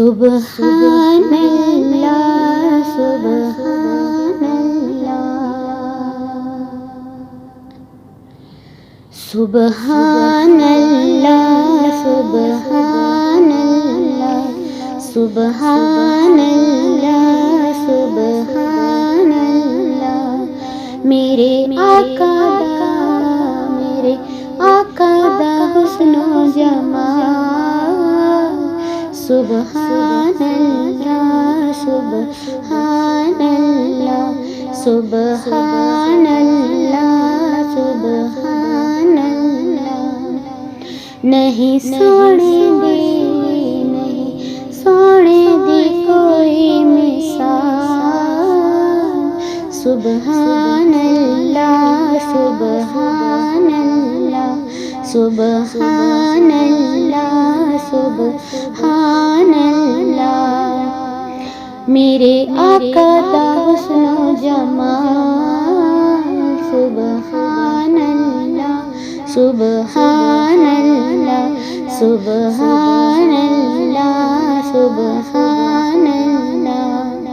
سبحان اللہ سبحان اللہ سبحان اللہ سبحان اللہ سبحان اللہ سبحان اللہ میرے آقا دا حسن و جمال سبحان اللہ سبحان اللہ سبحان اللہ سبحان اللہ نہیں سونے دی کوئی مثال سبحان اللہ سبحان اللہ سبحان اللہ سبحان اللہ میرے آقا دا حسن و جمال سبحان اللہ سبحان اللہ سبحان اللہ سبحان اللہ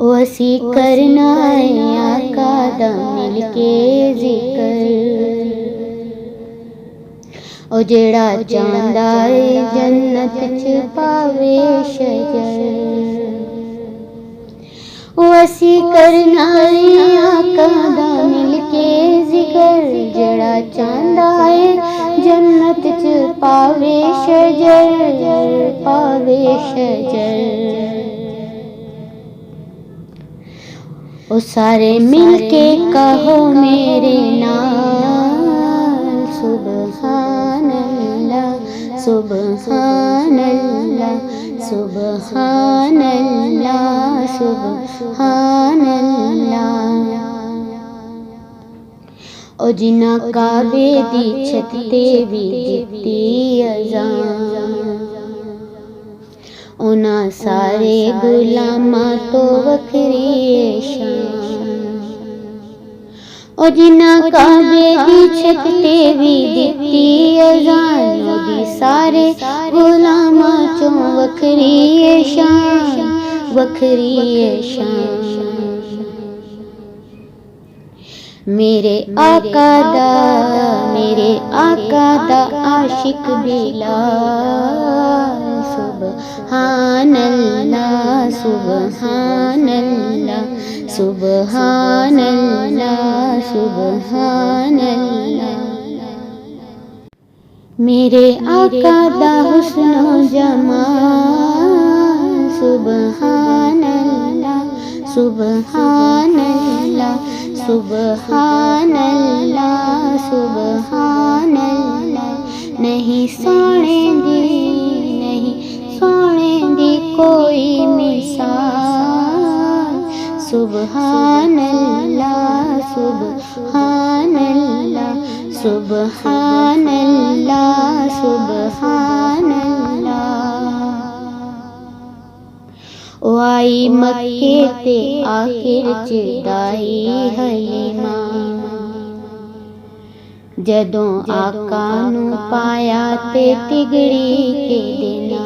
وسیع کرنا ہے آقا دا مل کے ذکر او جڑا چاہندا ہے جنت چ پاوے شجر وسیع کرنا ہے آقا دا مل کے ذکر جڑا چاہندا ہے جنت چ پاوے شجر پاوے شجر او سارے مل کے کہو میرے نال سبحان اللہ سبحان اللہ سبحان اللہ سبحان اللہ او جنہ کعبے دی چھت تے بھی دتی اذان انہاں سارے غلاماں تو وکھری شان او جنہاں کعبے دی چھت تے بھی دتی اذان دی سارے غلاماں چوں وکھری شان وکھری شان میرے آقا دا عاشق بلال سبحان اللہ سبحان اللہ سبحان اللہ سبحان اللہ میرے آقا دا حسن و جمال سبحان اللہ سبحان اللہ سبحان اللہ سبحان اللہ نہیں سونے دی کوئی مثال سبحان اللہ سبحان اللہ سبحان اللہ سبحان اللہ او آئی مکے تے آخر چ دائی حلیمہ جدوں آقا نو پایا تے تگڑی کے دینا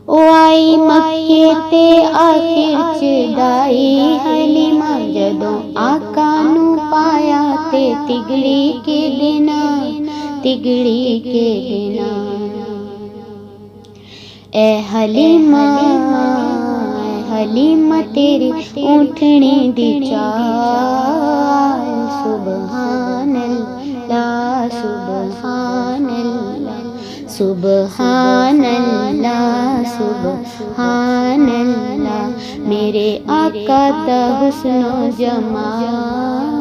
او آئی مکے تے آخر چ دائی حلیمہ جدوں آقا نو پایا تے تگڑی کے دینا تگڑی کے دینا اے حلیمہ تیری اونٹھنی دی چال سبحان اللہ سبحان اللہ سبحان اللہ سبحان اللہ میرے آقا دا حسن و جمال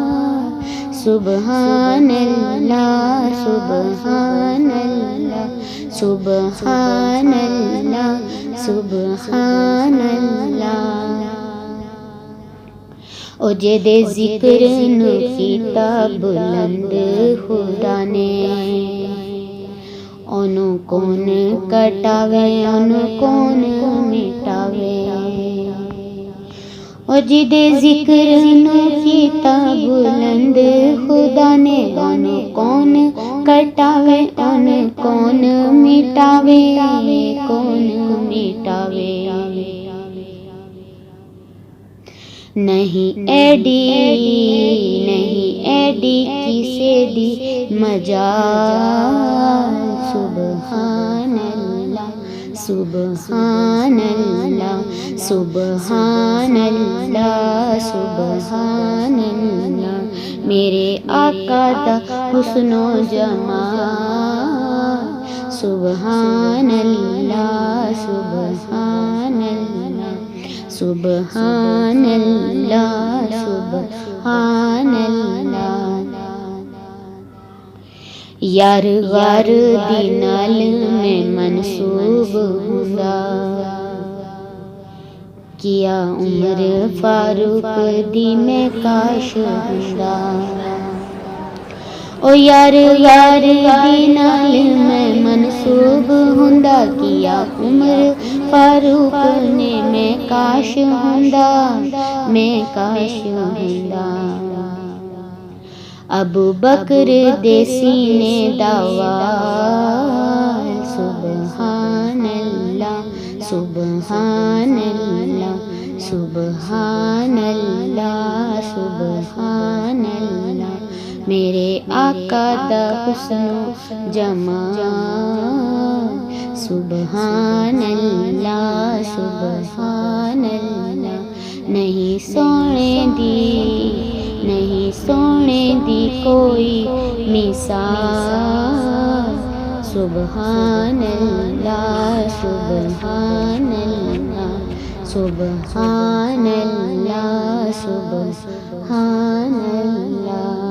سبحان اللہ سبحان اللہ سبحان اللہ سبحان اللہ او جدے ذکر نو کیتا بلند خدا نے اونوں کون کٹاوے اونوں کون مٹاوے او جدے ذکر نو کیتا بلند خدا نے ان کون کٹاوے ان کون مٹاوے کون مٹاوے نہیں ایڈی کسے دی مجال سبحان اللہ سبحان اللہ سبحان اللہ سبحان اللہ میرے آقا دا حسن و جمال سبحان اللہ سبحان اللہ سبحان اللہ سبحان اللہ یار غار دی نال میں منسوب ہوندا کیا عمر فاروق دی میں کاش ہوندا او یار یار دی نال میں منسوب ہوندا کیا عمر فاروق نے میں کاش ہوندا میں کاش ہوندا ابو بکر دے سینے داوال سبحان اللہ سبحان اللہ سبحان اللہ سبحان اللہ میرے آقا دا حسن و جمال سبحان اللہ سبحان اللہ نہیں سونے دی کوئی مثال سبحان اللہ سبحان اللہ سبحان اللہ سبحان اللہ